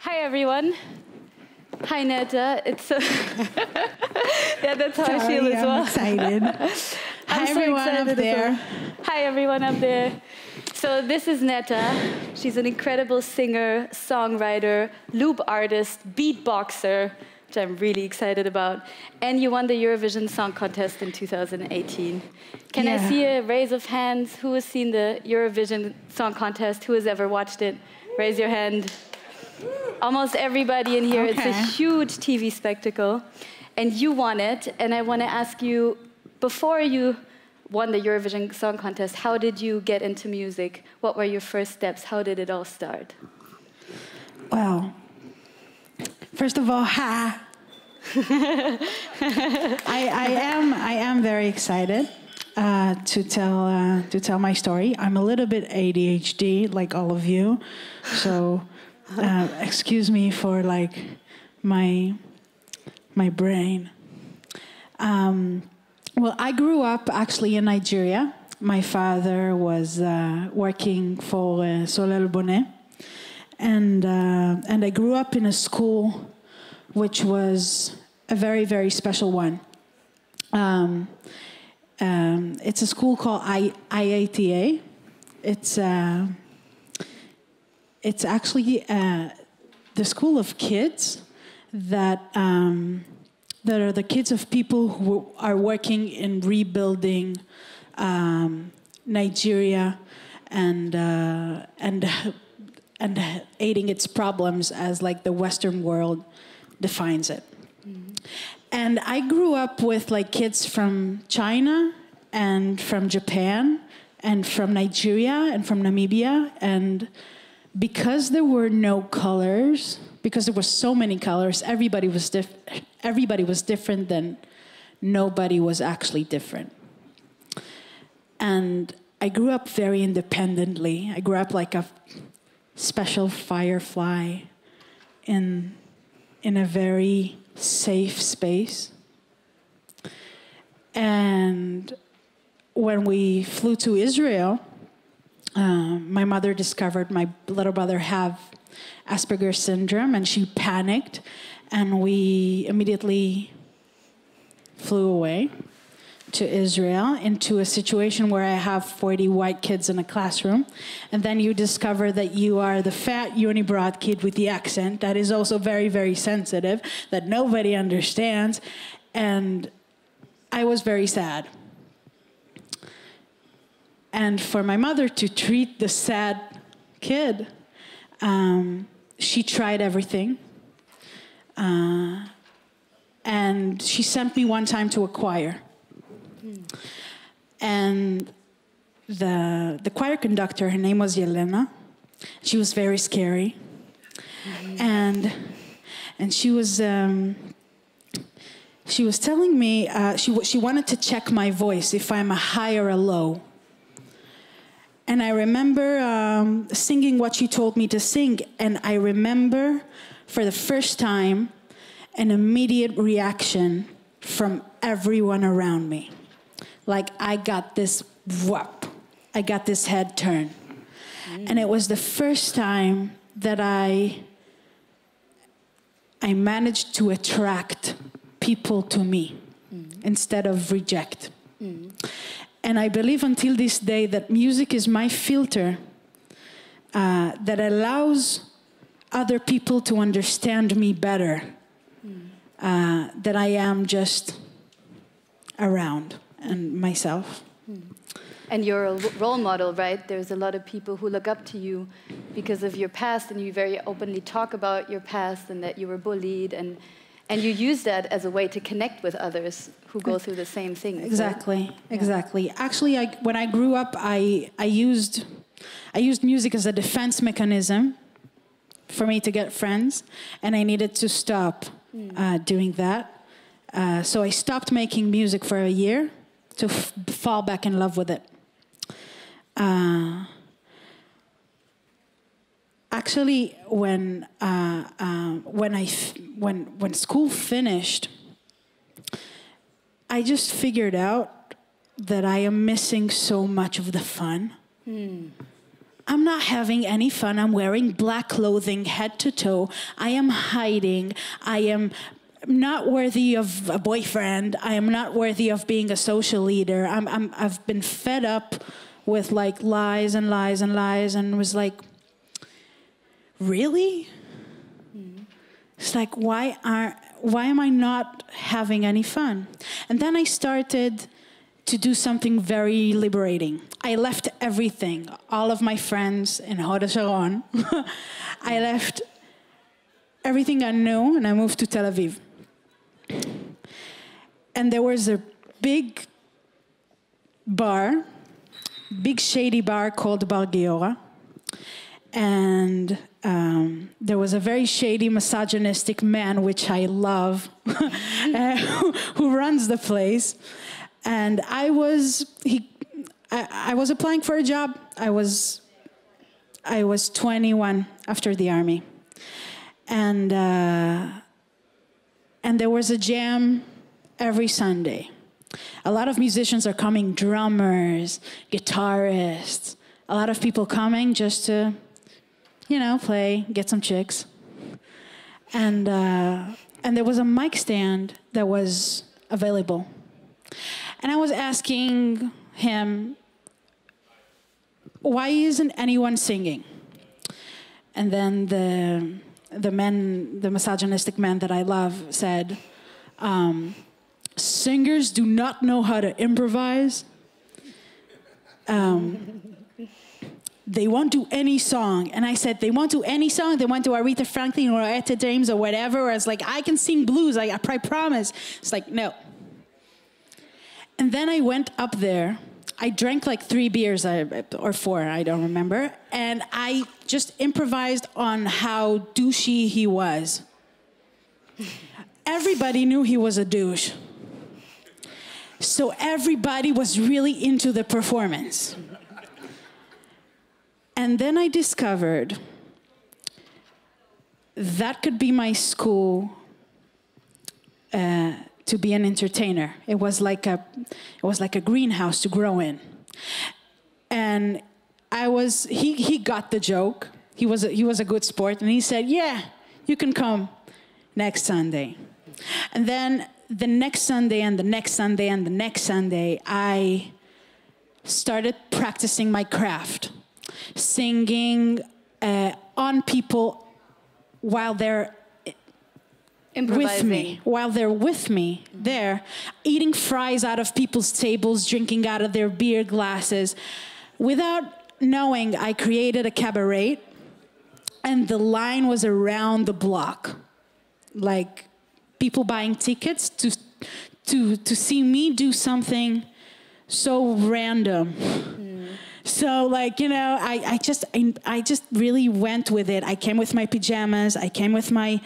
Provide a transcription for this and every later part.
Hi, everyone. Hi, Netta. It's so yeah, that's how I feel as well. I'm excited. Hi, everyone up there. Hi, everyone up there. So this is Netta. She's an incredible singer, songwriter, loop artist, beatboxer, which I'm really excited about. And you won the Eurovision Song Contest in 2018. Can I see a raise of hands? Who has seen the Eurovision Song Contest? Who has ever watched it? Raise your hand. Almost everybody in here. Okay. It's a huge TV spectacle. And you won it. And I want to ask you, before you won the Eurovision Song Contest, how did you get into music? What were your first steps? How did it all start? Well, first of all, I am very excited to tell my story. I'm a little bit ADHD, like all of you, so excuse me for like my brain. Well, I grew up actually in Nigeria. My father was working for Solel Bonnet, and I grew up in a school which was a very, very special one. It's a school called IATA. It's actually the school of kids that are the kids of people who are working in rebuilding Nigeria and aiding its problems as like the Western world defines it. Mm-hmm. And I grew up with like kids from China and from Japan and from Nigeria and from Namibia, and because there were no colors, because there were so many colors, everybody was different, then nobody was actually different. And I grew up very independently. I grew up like a special firefly in a very safe space. And when we flew to Israel, my mother discovered my little brother have Asperger's syndrome, and she panicked, and we immediately flew away to Israel into a situation where I have 40 white kids in a classroom, and then you discover that you are the fat unibrow kid with the accent that is also very, very sensitive, that nobody understands, and I was very sad. And for my mother to treat the sad kid, she tried everything. And she sent me one time to a choir. And the choir conductor, her name was Yelena. She was very scary. And she was telling me, she wanted to check my voice, if I'm a high or a low. And I remember singing what she told me to sing, and I remember for the first time an immediate reaction from everyone around me. Like I got this whoop, I got this head turn. And it was the first time that I managed to attract people to me instead of reject. And I believe until this day that music is my filter that allows other people to understand me better, that I am just around and myself. And you're a role model, right? There's a lot of people who look up to you because of your past, and you very openly talk about your past and that you were bullied, and you use that as a way to connect with others who go through the same thing. Exactly, exactly. Actually, when I grew up, I used music as a defense mechanism for me to get friends, and I needed to stop doing that. So I stopped making music for a year to fall back in love with it. Actually, when school finished, I just figured out that I am missing so much of the fun. I'm not having any fun. I'm wearing black clothing head to toe. I am hiding. I am not worthy of a boyfriend. I am not worthy of being a social leader. I've been fed up with like lies and lies and lies, and was like, really? It's like, why am I not having any fun? And then I started to do something very liberating. I left everything, all of my friends in Hod Sharon. I left everything I knew, and I moved to Tel Aviv. And there was a big bar, big shady bar called Bar Giora. And there was a very shady, misogynistic man, which I love, who runs the place. And I was applying for a job. I was 21 after the army, and there was a jam every Sunday. A lot of musicians are coming, drummers, guitarists, a lot of people coming just to, you know, play, get some chicks. And there was a mic stand that was available. And I was asking him, why isn't anyone singing? And then the misogynistic man that I love said, singers do not know how to improvise. They won't do any song. And I said, they won't do any song? They won't do Aretha Franklin or Etta James or whatever? Or it's like, I can sing blues, I promise. It's like, no. And then I went up there. I drank like 3 beers, or 4, I don't remember. And I just improvised on how douchey he was. Everybody knew he was a douche. So everybody was really into the performance. And then I discovered that could be my school to be an entertainer. It was like a greenhouse to grow in. And he got the joke. He was a good sport, and he said, yeah, you can come next Sunday. And then the next Sunday and the next Sunday and the next Sunday, I started practicing my craft, singing on people while they're with me, there, eating fries out of people's tables, drinking out of their beer glasses. Without knowing, I created a cabaret, and the line was around the block. Like, people buying tickets to see me do something so random. So, like, you know, I just really went with it. I came with my pajamas. I came with my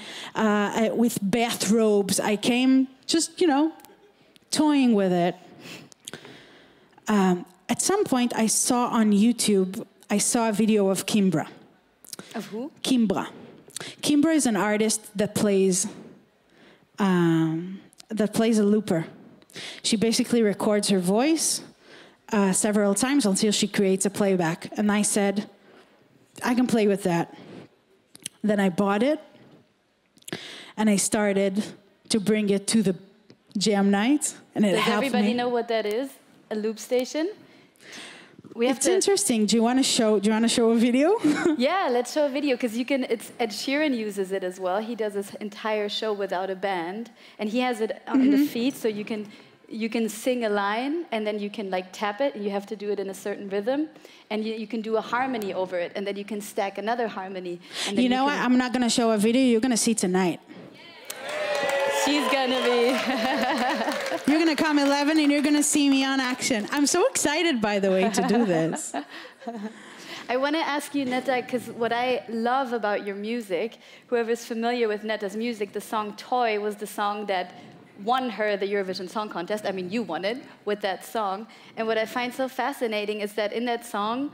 with bathrobes. I came just, you know, toying with it. At some point, I saw on YouTube, I saw a video of Kimbra. Of who? Kimbra. Kimbra is an artist that plays a looper. She basically records her voice several times until she creates a playback. And I said, I can play with that. Then I bought it, and I started to bring it to the jam night, and it helped me. Does everybody know what that is? A loop station? It's interesting. Do you want to show a video? Yeah, let's show a video, because you can. Ed Sheeran uses it as well. He does this entire show without a band, and he has it on the feed, so you can sing a line, and then you can like tap it, and you have to do it in a certain rhythm, and you can do a harmony over it, and then you can stack another harmony. And then you know what? I'm not going to show a video. You're going to see tonight. She's going to be. You're going to come 11, and you're going to see me on action. I'm so excited, by the way, to do this. I want to ask you, Netta, because what I love about your music, whoever's familiar with Netta's music, the song Toy was the song that won her the Eurovision Song Contest. I mean, you won it with that song. And what I find so fascinating is that in that song,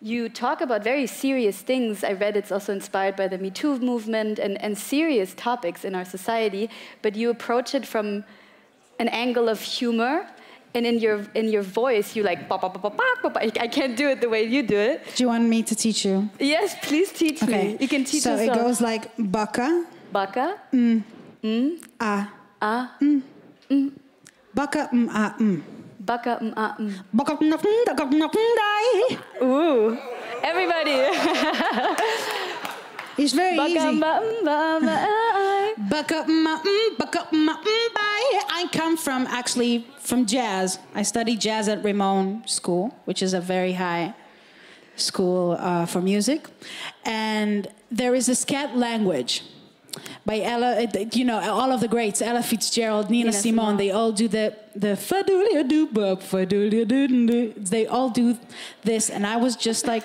you talk about very serious things. I read it's also inspired by the Me Too movement and serious topics in our society, but you approach it from an angle of humor and in your voice, you like, ba, ba, ba, ba, ba, ba, ba. I can't do it the way you do it. Do you want me to teach you? Yes, please teach me. You can teach us. So it goes like baka. Baka. A. A. Baka a Baka a Baka Ooh. Everybody. It's very easy. I come from jazz. I studied jazz at Ramon School, which is a very high school for music. And there is a scat language by Ella, you know, all of the greats, Ella Fitzgerald, Nina Simone, they all do the fa-do-ya-do-bop, fa-do-ya-do-do. They all do this, and I was just like,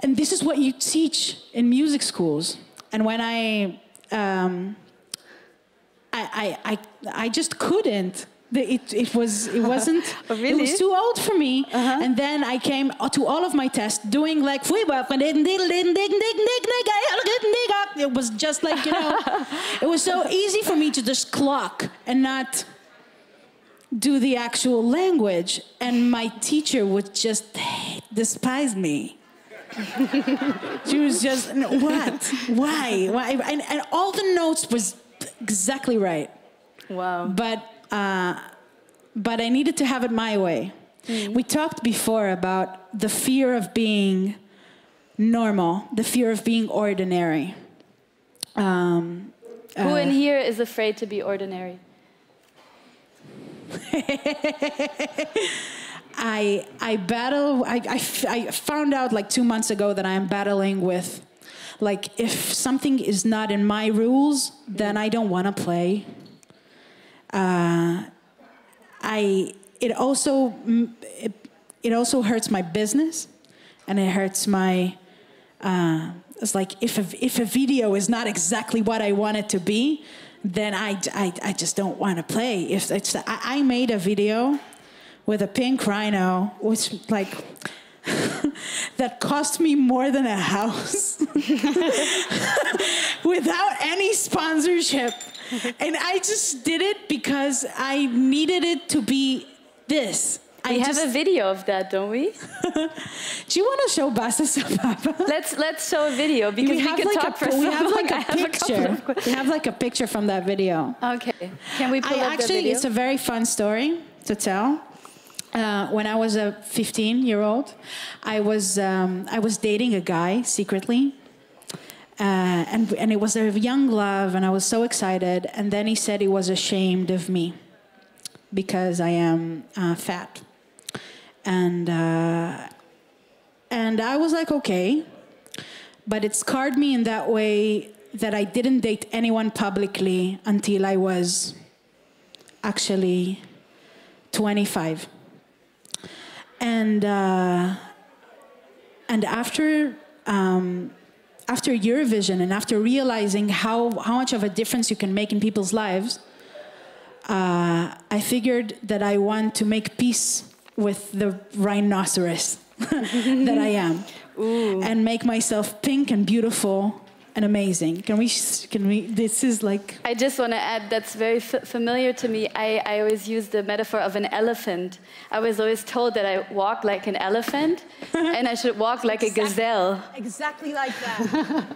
and this is what you teach in music schools. And when I just couldn't. It wasn't. Oh, really? It was too old for me. And then I came to all of my tests doing like it was just like, you know, it was so easy for me to just clock and not do the actual language. And my teacher would just despise me. She was just, what? Why? And all the notes was exactly right. Wow. But I needed to have it my way. We talked before about the fear of being normal, the fear of being ordinary. Who in here is afraid to be ordinary? I found out like 2 months ago that I am battling with, like, if something is not in my rules, then I don't want to play. It also hurts my business, and it hurts my. It's like if a video is not exactly what I want it to be, then I just don't want to play. I made a video with a pink rhino, which like that cost me more than a house, without any sponsorship. And I just did it because I needed it to be this. We have a video of that, don't we? Do you want to show Basta Papa? Let's show a video because we can talk for so long. We have like a picture. We have like a picture from that video. Okay. Can we pull up the video? It's a very fun story to tell. When I was a 15-year-old, I was dating a guy secretly. And it was a young love, and I was so excited. And then he said he was ashamed of me because I am fat. And I was like, okay. But it scarred me in that way that I didn't date anyone publicly until I was actually 25. And after Eurovision, and after realizing how much of a difference you can make in people's lives, I figured that I want to make peace with the rhinoceros that I am. Ooh. And make myself pink and beautiful and amazing. Can we, this is like... I just want to add, that's very familiar to me. I always use the metaphor of an elephant. I was always told that I walk like an elephant and I should walk like a gazelle. Exactly like that.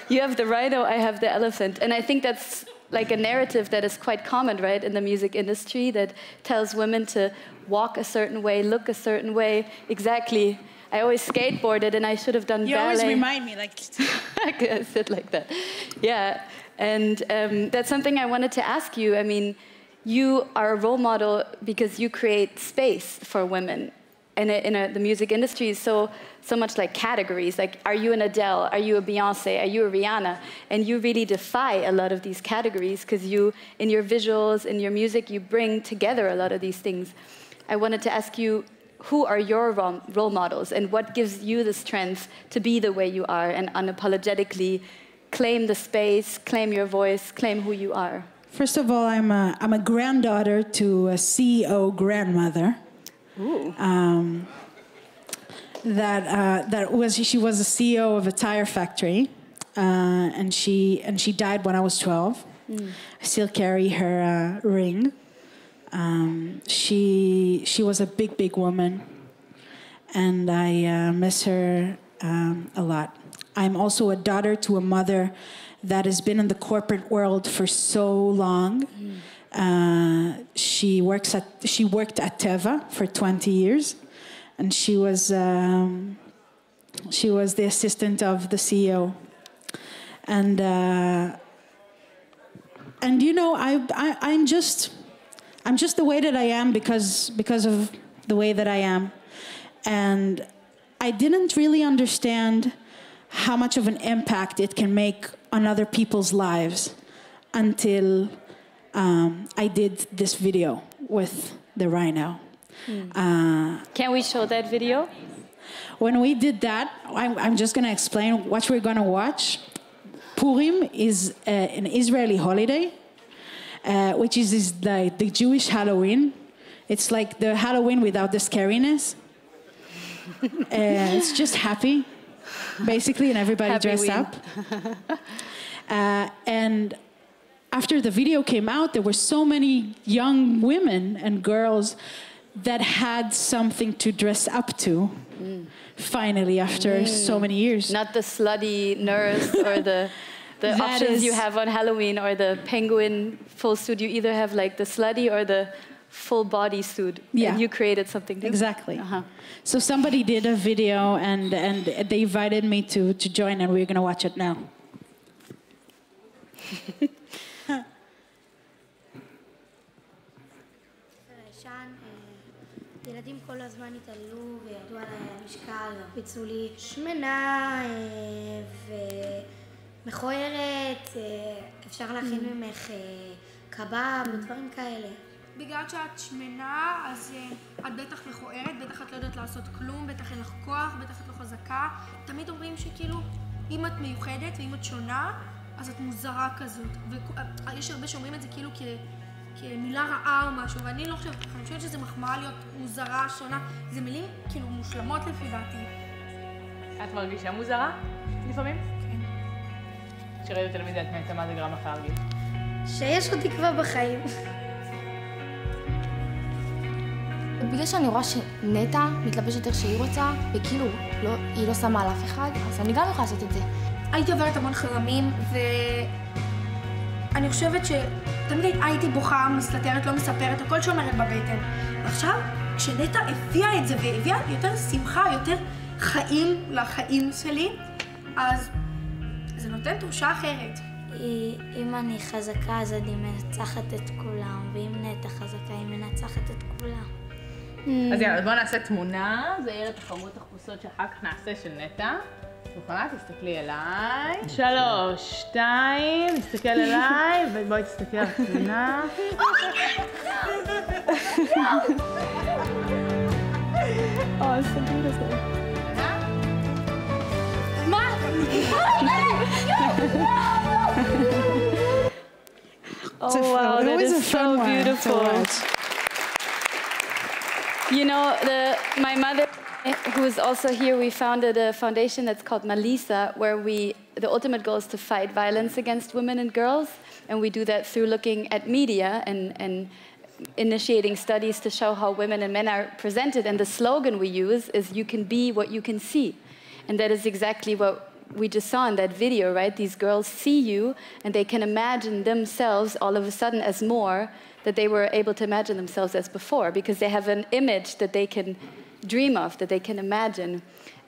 You have the rhino, I have the elephant. And I think that's like a narrative that is quite common, right, in the music industry, that tells women to walk a certain way, look a certain way. Exactly. I always skateboarded, and I should have done ballet. You always remind me, like... I said like that. Yeah, and that's something I wanted to ask you. I mean, you are a role model because you create space for women. And the music industry is so much like categories. Like, are you an Adele? Are you a Beyonce? Are you a Rihanna? And you really defy a lot of these categories because you, in your visuals, in your music, you bring together a lot of these things. I wanted to ask you, who are your role models, and what gives you the strength to be the way you are and unapologetically claim the space, claim your voice, claim who you are? She was a CEO of a tire factory, and she died when I was 12. I still carry her ring. She was a big, big woman, and I miss her a lot. I'm also a daughter to a mother that has been in the corporate world for so long. She worked at Teva for 20 years, and she was the assistant of the CEO. And you know, I'm just the way that I am because of the way that I am. And I didn't really understand how much of an impact it can make on other people's lives until I did this video with the rhino. Can we show that video? When we did that, I'm just going to explain what we're going to watch. Purim is an Israeli holiday, which is like the Jewish Halloween. It's like the Halloween without the scariness. It's just happy, basically, and everybody dressed up. And after the video came out, there were so many young women and girls that had something to dress up to, finally, after so many years. Not the slutty nurse or the options you have on Halloween or the penguin full suit. You either have like the slutty or the full body suit. Yeah. And you created something new. Exactly. So somebody did a video and they invited me to join, and we're going to watch it now. ילדים כל הזמן התעללו וירדו על המשקל ופיצו לי שמנה ומכוערת, אפשר להכין ממך קבב ודברים כאלה. בגלל שאת שמנה, אז את בטח מכוערת, בטח את לא יודעת לעשות כלום, בטח אין לך כוח, בטח את לא חזקה. תמיד אומרים שכאילו, אם את מיוחדת ואם את שונה, אז את מוזרה כזאת. ויש הרבה שאומרים את זה כאילו כמילה רעה או משהו, ואני לא חושבת, אני חושבת שזה מחמאה להיות מוזרה, שונה. זה מילים כאילו מושלמות לפי דעתי. את מרגישה מוזרה לפעמים? כן. כשראית תלמידת נטע, מה זה גרם לך להרגיש? שיש עוד תקווה בחיים. בגלל שאני רואה שנטע מתלבשת איך שהיא רוצה, וכאילו היא לא שמה על אף אחד, אז אני גם יכולה לעשות את זה. הייתי עוברת המון חרמים, ואני חושבת שתמיד הייתי בוכה, מסתתרת, לא מספרת, הכל שומרת בבטן. ועכשיו, כשנטע הביאה את זה והביאה יותר שמחה, יותר חיים לחיים שלי, אז זה נותן תחושה אחרת. אם אני חזקה, אז אני מנצחת את כולם, ואם נטע חזקה, היא מנצחת את כולם. אז יאללה, בואו נעשה תמונה, זה יהיה לתחרות תחפושות שאחר כך נעשה של נטע. מוכנה? תסתכלי אליי. 3, 2, תסתכל אליי, ובואי תסתכלי על התמונה. מה? Oh wow, that is so beautiful. You know, my mother, who is also here, we founded a foundation that's called Malisa, where the ultimate goal is to fight violence against women and girls, and we do that through looking at media and initiating studies to show how women and men are presented. And the slogan we use is, "You can be what you can see," and that is exactly what we just saw in that video, right? These girls see you, and they can imagine themselves all of a sudden as more that they were able to imagine themselves as before, because they have an image that they can dream of, that they can imagine.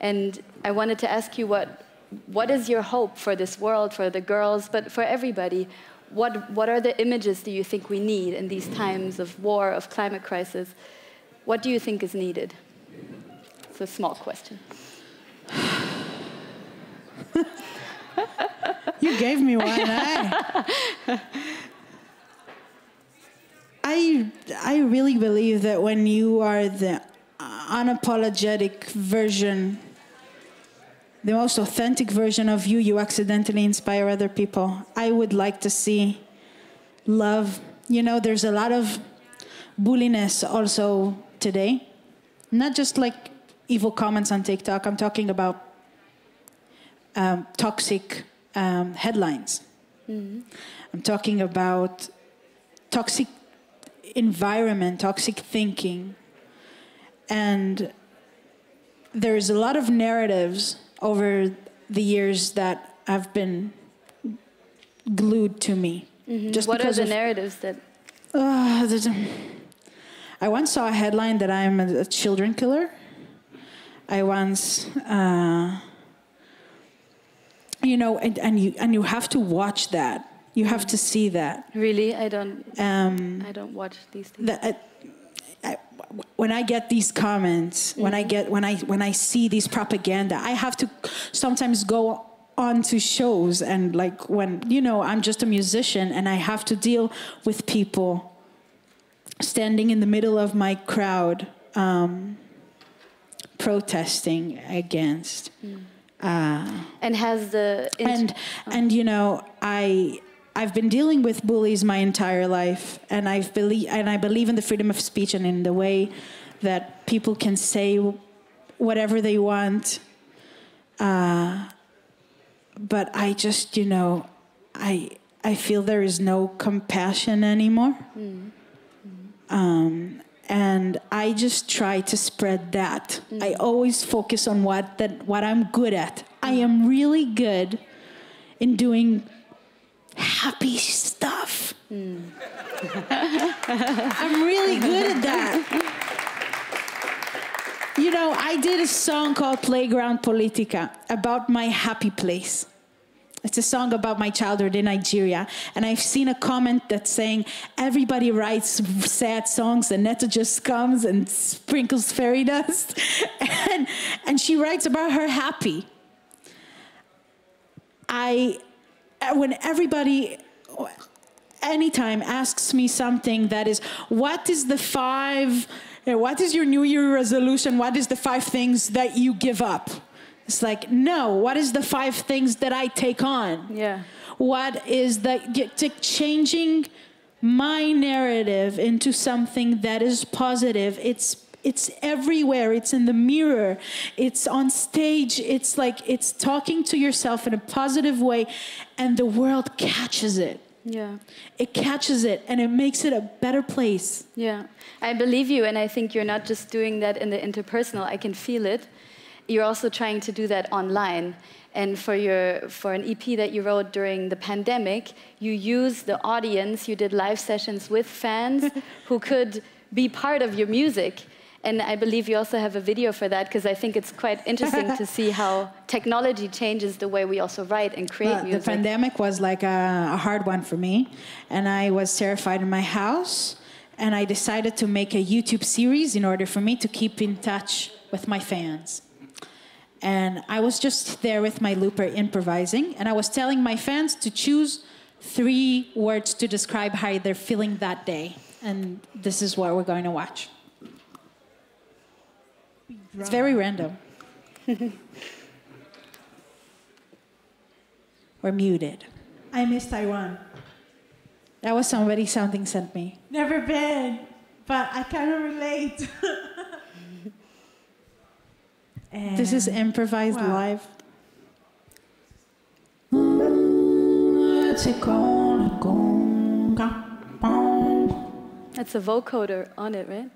And I wanted to ask you, what is your hope for this world, for the girls, but for everybody? What are the images do you think we need in these times of war, of climate crisis? What do you think is needed? It's a small question. You gave me one, eh? I really believe that when you are the unapologetic version, the most authentic version of you, you accidentally inspire other people. I would like to see love. You know, there's a lot of bulliness also today. Not just like evil comments on TikTok. I'm talking about toxic headlines. I'm talking about toxic environment, toxic thinking. And there's a lot of narratives over the years that have been glued to me. Just what are because the narratives that... I once saw a headline that I'm a children killer. I once, you know, and you have to watch that. You have to see that. Really? I don't watch these things. When I get these comments, when I see these propaganda, I have to sometimes go on to shows, and like when, you know, I'm just a musician and I have to deal with people standing in the middle of my crowd, protesting against. And has the... And you know, I've been dealing with bullies my entire life, and I believe in the freedom of speech and in the way that people can say whatever they want. But I just, you know, I feel there is no compassion anymore. And I just try to spread that. I always focus on what I'm good at. I am really good in doing happy stuff. I'm really good at that. You know, I did a song called Playground Politica about my happy place. It's a song about my childhood in Nigeria. And I've seen a comment that's saying, everybody writes sad songs and Netta just comes and sprinkles fairy dust. And she writes about her happy. When everybody, anytime asks me something that is, what is your New Year resolution? What is the 5 things that you give up? It's like, no, what is the 5 things that I take on? Yeah. What is changing my narrative into something that is positive? It's everywhere. It's in the mirror. It's on stage. It's like, it's talking to yourself in a positive way, and the world catches it. Yeah. It catches it, and it makes it a better place. Yeah. I believe you, and I think you're not just doing that in the interpersonal. I can feel it. You're also trying to do that online. And for an EP that you wrote during the pandemic, you used the audience. You did live sessions with fans who could be part of your music. And I believe you also have a video for that, because I think it's quite interesting to see how technology changes the way we also write and create music. The pandemic was like a hard one for me. And I was terrified in my house. And I decided to make a YouTube series in order for me to keep in touch with my fans. And I was just there with my looper improvising, and I was telling my fans to choose 3 words to describe how they're feeling that day. And this is what we're going to watch. It's very random. We're muted. I miss Taiwan. That was somebody something sent me. Never been, but I kind of relate. This is improvised live. That's a vocoder on it, right?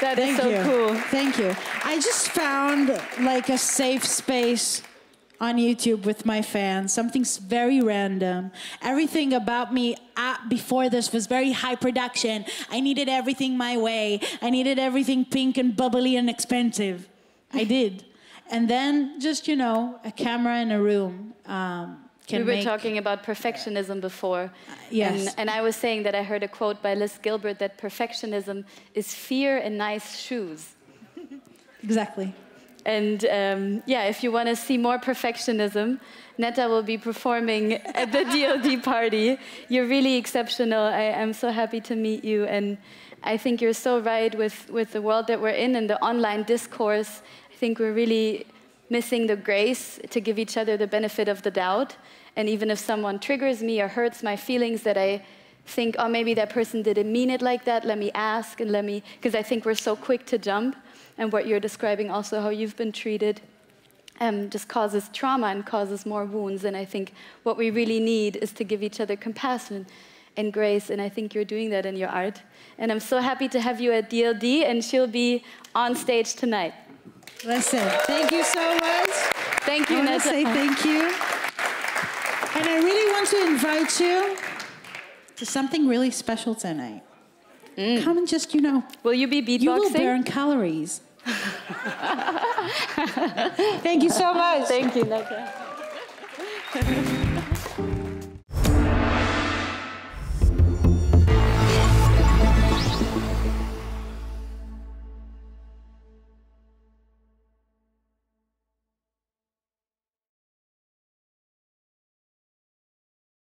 That is Thank so you. cool. Thank you. I just found like a safe space on YouTube with my fans. Something's very random. Everything about me before this was very high production. I needed everything my way. I needed everything pink and bubbly and expensive. I did. And then just, you know, a camera in a room We were talking about perfectionism before. Yes. And I was saying that I heard a quote by Liz Gilbert that perfectionism is fear in nice shoes. Exactly. And yeah, if you want to see more perfectionism, Netta will be performing at the DLD party. You're really exceptional. I'm so happy to meet you. And I think you're so right with the world that we're in and the online discourse. I think we're really missing the grace to give each other the benefit of the doubt. And even if someone triggers me or hurts my feelings that I think, oh, maybe that person didn't mean it like that, let me ask and because I think we're so quick to jump. And what you're describing also, how you've been treated, just causes trauma and causes more wounds. And I think what we really need is to give each other compassion and grace. And I think you're doing that in your art. And I'm so happy to have you at DLD, and she'll be on stage tonight. Listen, thank you so much. Thank you, I want to say thank you. And I really want to invite you to something really special tonight. Come and just, you know. Will you be beatboxing? You will burn calories. Thank you so much. Thank you, Netta.